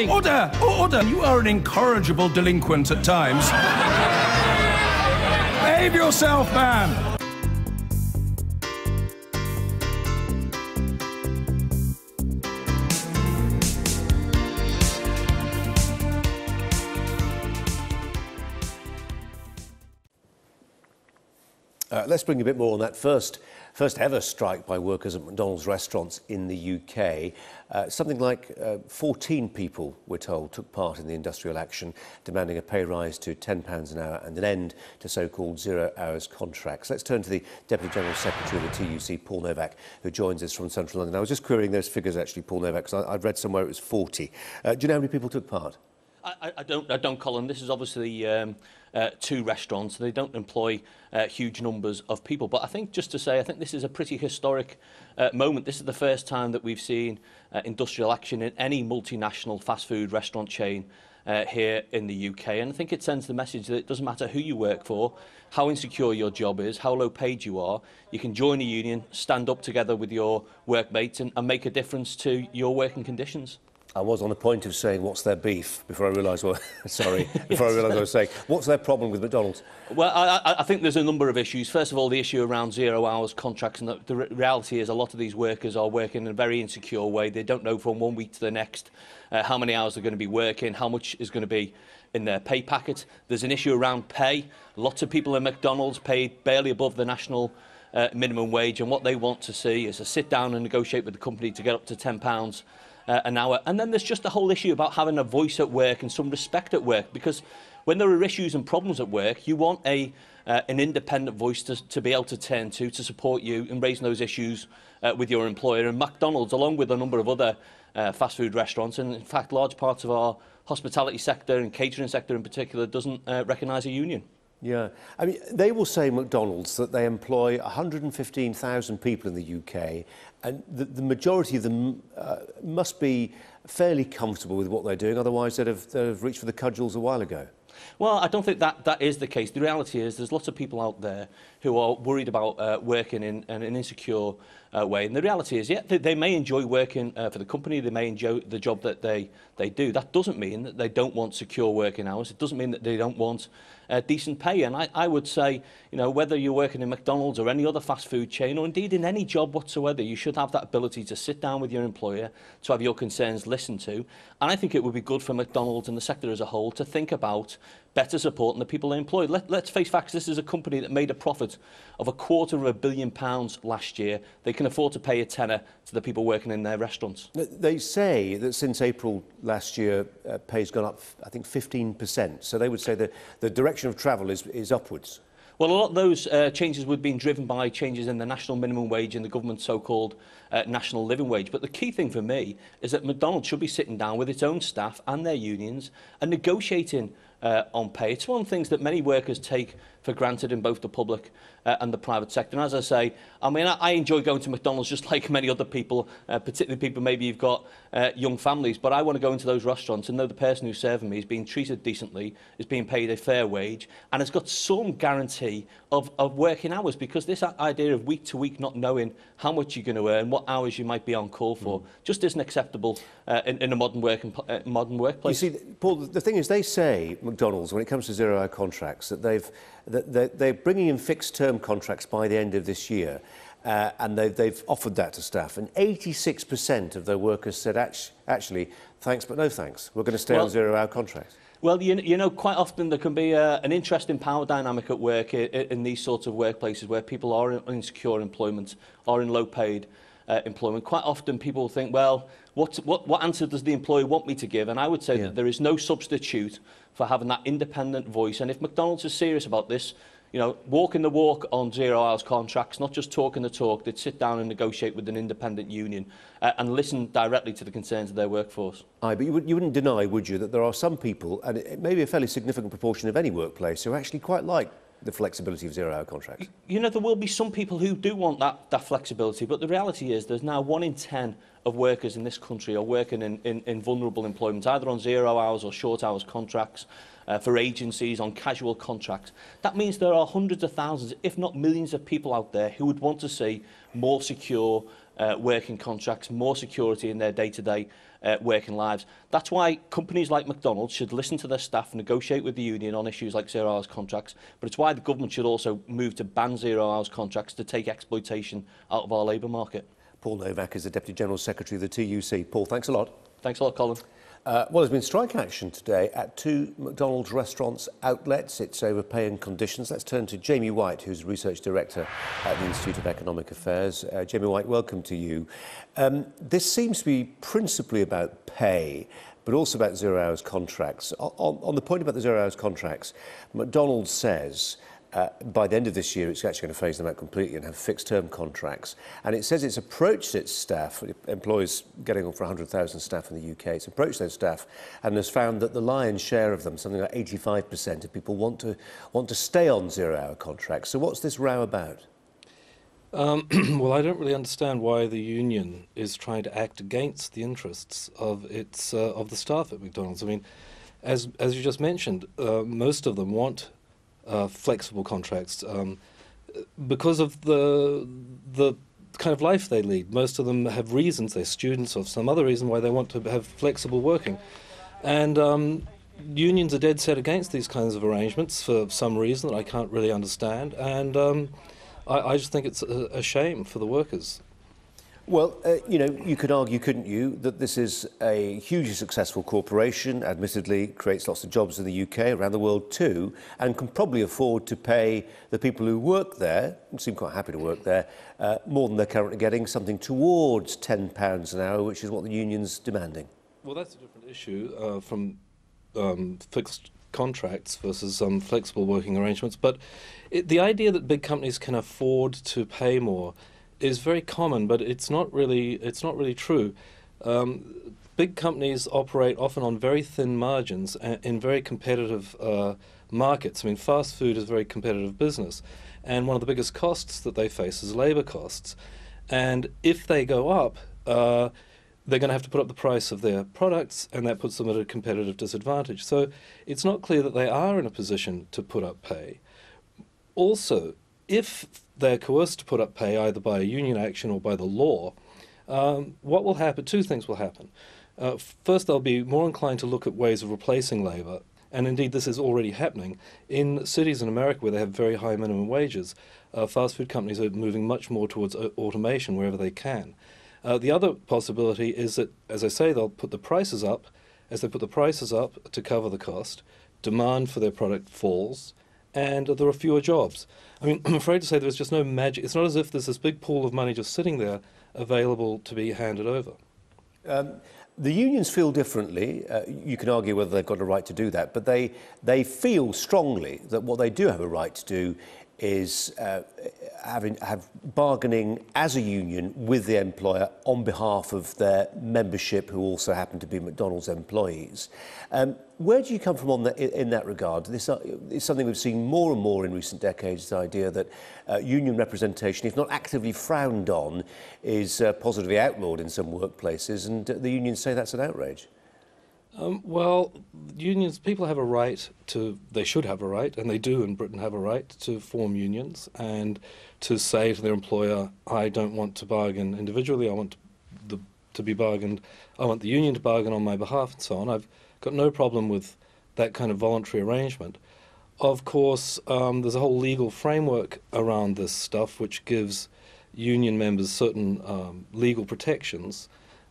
Order! Order! You are an incorrigible delinquent at times. Behave yourself, man! Let's bring a bit more on that first ever strike by workers at McDonald's restaurants in the UK. Something like 14 people, we're told, took part in the industrial action, demanding a pay rise to £10 an hour and an end to so-called zero-hours contracts. Let's turn to the Deputy General Secretary of the TUC, Paul Novak, who joins us from Central London. I was just querying those figures, actually, Paul Novak, because I've read somewhere it was 40. Do you know how many people took part? I don't, Colin. This is obviously two restaurants. They don't employ huge numbers of people. But I think, just to say, I think this is a pretty historic moment. This is the first time that we've seen industrial action in any multinational fast food restaurant chain here in the UK. And I think it sends the message that it doesn't matter who you work for, how insecure your job is, how low paid you are. You can join a union, stand up together with your workmates and make a difference to your working conditions. I was on the point of saying, what's their beef, before I realised what... Sorry, before I realised what I was saying. What's their problem with McDonald's? Well, I think there's a number of issues. First of all, the issue around zero-hours contracts, and the reality is a lot of these workers are working in a very insecure way. They don't know from one week to the next how many hours they're going to be working, how much is going to be in their pay packet. There's an issue around pay. Lots of people in McDonald's paid barely above the national minimum wage, and what they want to see is to sit down and negotiate with the company to get up to £10 an hour. And then there's just the whole issue about having a voice at work and some respect at work, because when there are issues and problems at work, you want an independent voice to be able to turn to support you in raising those issues with your employer. And McDonald's, along with a number of other fast food restaurants, and in fact large parts of our hospitality sector and catering sector in particular, doesn't recognise a union. Yeah, I mean, they will say, McDonald's, that they employ 115,000 people in the UK, and the majority of them must be fairly comfortable with what they're doing, otherwise they'd have reached for the cudgels a while ago. Well, I don't think that is the case. The reality is there's lots of people out there who are worried about working in an insecure way. And the reality is, yeah, they may enjoy working for the company, they may enjoy the job that they do. That doesn't mean that they don't want secure working hours. It doesn't mean that they don't want decent pay. And I would say, you know, whether you're working in McDonald's or any other fast food chain, or indeed in any job whatsoever, you should have that ability to sit down with your employer, to have your concerns listened to. And I think it would be good for McDonald's and the sector as a whole to think about better supporting the people they employ. Let's face facts, this is a company that made a profit of £250 million last year. They can afford to pay a tenner to the people working in their restaurants. They say that since April last year, pay's gone up, I think, 15%. So they would say that the direction of travel is upwards. Well, a lot of those changes would have been driven by changes in the national minimum wage and the government's so-called national living wage. But the key thing for me is that McDonald's should be sitting down with its own staff and their unions and negotiating on pay. It's one of the things that many workers take for granted in both the public and the private sector. And as I say, I mean, I enjoy going to McDonald's just like many other people, particularly people maybe you've got young families, but I want to go into those restaurants and know the person who's serving me is being treated decently, is being paid a fair wage, and has got some guarantee of working hours, because this idea of week to week not knowing how much you're going to earn, what hours you might be on call for, just isn't acceptable in a modern workplace. You see, Paul, the thing is, they say, McDonald's, when it comes to zero-hour contracts, that they're bringing in fixed-term contracts by the end of this year, and they've offered that to staff, and 86% of their workers said, actually, thanks but no thanks, we're going to stay on zero-hour contracts. Well, you know, quite often there can be an interesting power dynamic at work in these sorts of workplaces where people are in insecure employment, are in low-paid employment. Quite often people think, well, what answer does the employer want me to give? And I would say that there is no substitute for having that independent voice. And if McDonald's is serious about this, you know, walking the walk on zero-hours contracts, not just talking the talk, they'd sit down and negotiate with an independent union and listen directly to the concerns of their workforce. Aye, but you wouldn't deny, would you, that there are some people, and it may be a fairly significant proportion of any workplace, who actually quite like the flexibility of zero-hour contracts? You know, there will be some people who do want that flexibility, but the reality is there's now 1 in 10 of workers in this country are working in vulnerable employment, either on zero-hours or short-hours contracts, for agencies, on casual contracts. That means there are hundreds of thousands, if not millions of people out there who would want to see more secure working contracts, more security in their day-to-day working lives. That's why companies like McDonald's should listen to their staff, negotiate with the union on issues like zero-hours contracts, but it's why the government should also move to ban zero-hours contracts to take exploitation out of our labour market. Paul Novak is the Deputy General Secretary of the TUC. Paul, thanks a lot. Thanks a lot, Colin. Well, there's been strike action today at 2 McDonald's restaurants outlets. It's over pay and conditions. Let's turn to Jamie White, who's Research Director at the Institute of Economic Affairs. Jamie White, welcome to you. This seems to be principally about pay, but also about zero-hours contracts. On the point about the zero-hours contracts, McDonald's says by the end of this year, it's actually going to phase them out completely and have fixed-term contracts. And it says it's approached its staff, it employs getting on for 100,000 staff in the UK, it's approached those staff and has found that the lion's share of them, something like 85% of people, want to stay on zero-hour contracts. So what's this row about? Well, I don't really understand why the union is trying to act against the interests of its of the staff at McDonald's. I mean, as you just mentioned, most of them want flexible contracts because of the kind of life they lead. Most of them have reasons, they're students or some other reason why they want to have flexible working. And unions are dead set against these kinds of arrangements for some reason that I can't really understand. And I just think it's a shame for the workers. Well, you know, you could argue, couldn't you, that this is a hugely successful corporation, admittedly creates lots of jobs in the UK, around the world too, and can probably afford to pay the people who work there, and seem quite happy to work there, more than they're currently getting, something towards £10 an hour, which is what the union's demanding. Well, that's a different issue from fixed contracts versus flexible working arrangements. But the idea that big companies can afford to pay more is very common, but it's not really true. Big companies operate often on very thin margins in very competitive markets. I mean, fast food is a very competitive business, and one of the biggest costs that they face is labour costs. And if they go up, they're going to have to put up the price of their products, and that puts them at a competitive disadvantage. So it's not clear that they are in a position to put up pay. Also, if they're coerced to put up pay either by a union action or by the law, what will happen? Two things will happen. First, they'll be more inclined to look at ways of replacing labour, and indeed this is already happening. In cities in America where they have very high minimum wages, fast food companies are moving much more towards automation wherever they can. The other possibility is that, as I say, they'll put the prices up. As they put the prices up to cover the cost, demand for their product falls, and there are fewer jobs. I mean, I'm afraid to say there's just no magic. It's not as if there's this big pool of money just sitting there available to be handed over. The unions feel differently. You can argue whether they've got a right to do that, but they feel strongly that what they do have a right to do is have bargaining as a union with the employer on behalf of their membership, who also happen to be McDonald's employees. Where do you come from on that, in that regard? This is something we've seen more and more in recent decades, the idea that union representation, if not actively frowned on, is positively outlawed in some workplaces, and the unions say that's an outrage. Well, unions, people have a right to, they should have a right, and they do in Britain have a right to form unions and to say to their employer, I don't want to bargain individually, I want to be bargained, I want the union to bargain on my behalf and so on. I've got no problem with that kind of voluntary arrangement. Of course, there's a whole legal framework around this stuff which gives union members certain legal protections.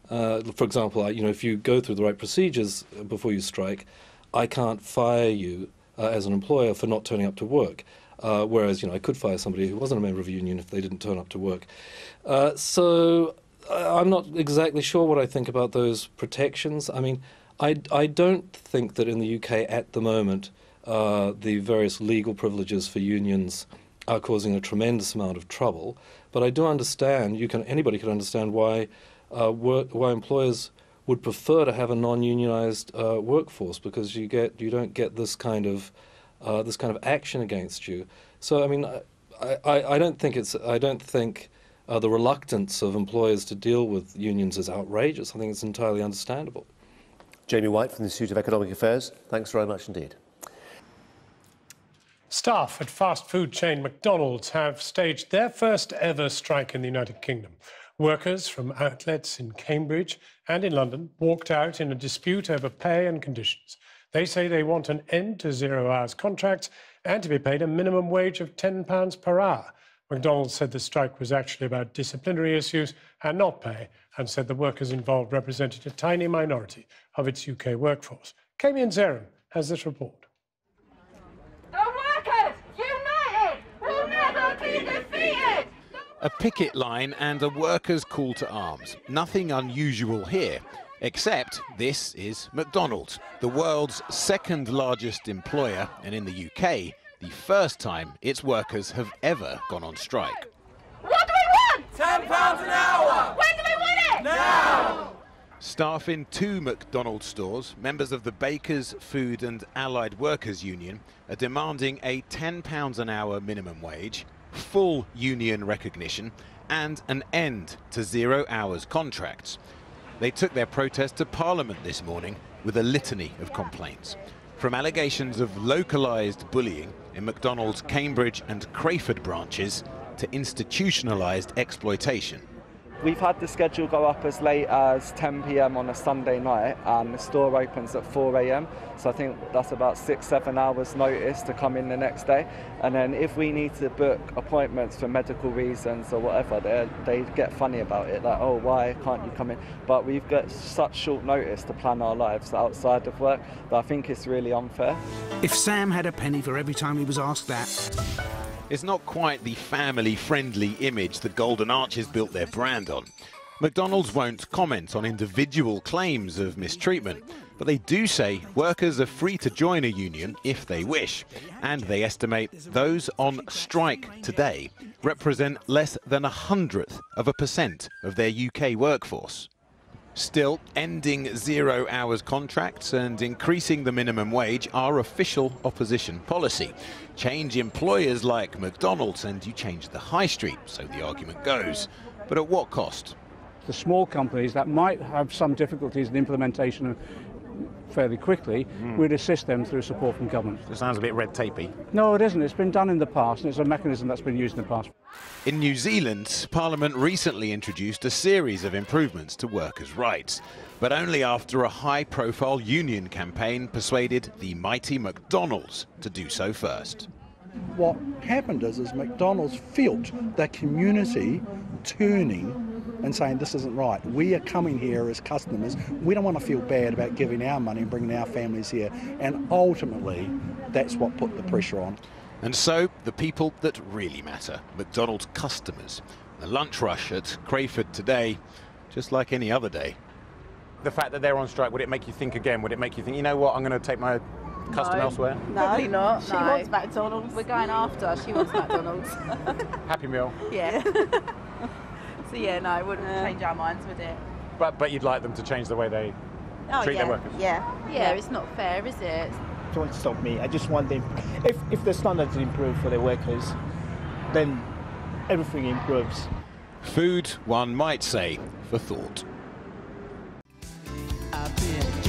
For example, you know, if you go through the right procedures before you strike, I can't fire you as an employer for not turning up to work. Whereas, you know, I could fire somebody who wasn't a member of a union if they didn't turn up to work. So I'm not exactly sure what I think about those protections. I mean, I don't think that in the UK at the moment the various legal privileges for unions are causing a tremendous amount of trouble. But I do understand, anybody can understand why employers would prefer to have a non-unionized workforce, because you don't get this kind of action against you. So I mean, I don't think the reluctance of employers to deal with unions is outrageous. I think it's entirely understandable. Jamie White from the Institute of Economic Affairs, thanks very much indeed. Staff at fast food chain McDonald's have staged their first ever strike in the United Kingdom. Workers from outlets in Cambridge and in London walked out in a dispute over pay and conditions. They say they want an end to 0 hours contracts and to be paid a minimum wage of £10 per hour. McDonald's said the strike was actually about disciplinary issues and not pay, and said the workers involved represented a tiny minority of its UK workforce. Kamian Zerum has this report. The workers, united, will never be defeated! A picket line and a workers' call to arms. Nothing unusual here, except this is McDonald's, the world's second largest employer, and in the UK, the first time its workers have ever gone on strike. What do we want? £10 an hour! When do we want it? Now! Staff in 2 McDonald's stores, members of the Bakers, Food and Allied Workers Union, are demanding a £10 an hour minimum wage, full union recognition and an end to 0 hours contracts. They took their protest to Parliament this morning with a litany of complaints, from allegations of localised bullying in McDonald's Cambridge and Crayford branches to institutionalised exploitation. We've had the schedule go up as late as 10 p.m. on a Sunday night, and the store opens at 4 a.m. So I think that's about 6-7 hours notice to come in the next day. And then if we need to book appointments for medical reasons or whatever, they get funny about it, like, oh, why can't you come in? But we've got such short notice to plan our lives outside of work that I think it's really unfair. If Sam had a penny for every time he was asked that. It's not quite the family-friendly image the Golden Arches built their brand on. McDonald's won't comment on individual claims of mistreatment, but they do say workers are free to join a union if they wish, and they estimate those on strike today represent less than 0.1% of their UK workforce. Still, ending 0 hours contracts and increasing the minimum wage are official opposition policy. Change employers like McDonald's and you change the high street, so the argument goes. But at what cost? The small companies that might have some difficulties in implementation fairly quickly, we'd assist them through support from government. It sounds a bit red tapey. No, it isn't. It's been done in the past, and it's a mechanism that's been used in the past. In New Zealand, Parliament recently introduced a series of improvements to workers' rights, but only after a high-profile union campaign persuaded the mighty McDonald's to do so first. What happened is McDonald's felt the community turning and saying this isn't right. We are coming here as customers. We don't want to feel bad about giving our money and bringing our families here. And ultimately, that's what put the pressure on. And so, the people that really matter, McDonald's customers. The lunch rush at Crayford today, just like any other day. The fact that they're on strike, would it make you think again? Would it make you think, you know what, I'm going to take my custom elsewhere? No, probably not. She wants McDonald's. We're going after. She wants McDonald's. Happy Meal. Yeah. So yeah, no, it wouldn't change our minds, would it? But you'd like them to change the way they treat their workers? Yeah, it's not fair, is it? Don't stop me. I just want them. If the standards improve for the workers, then everything improves. Food, one might say, for thought. I've been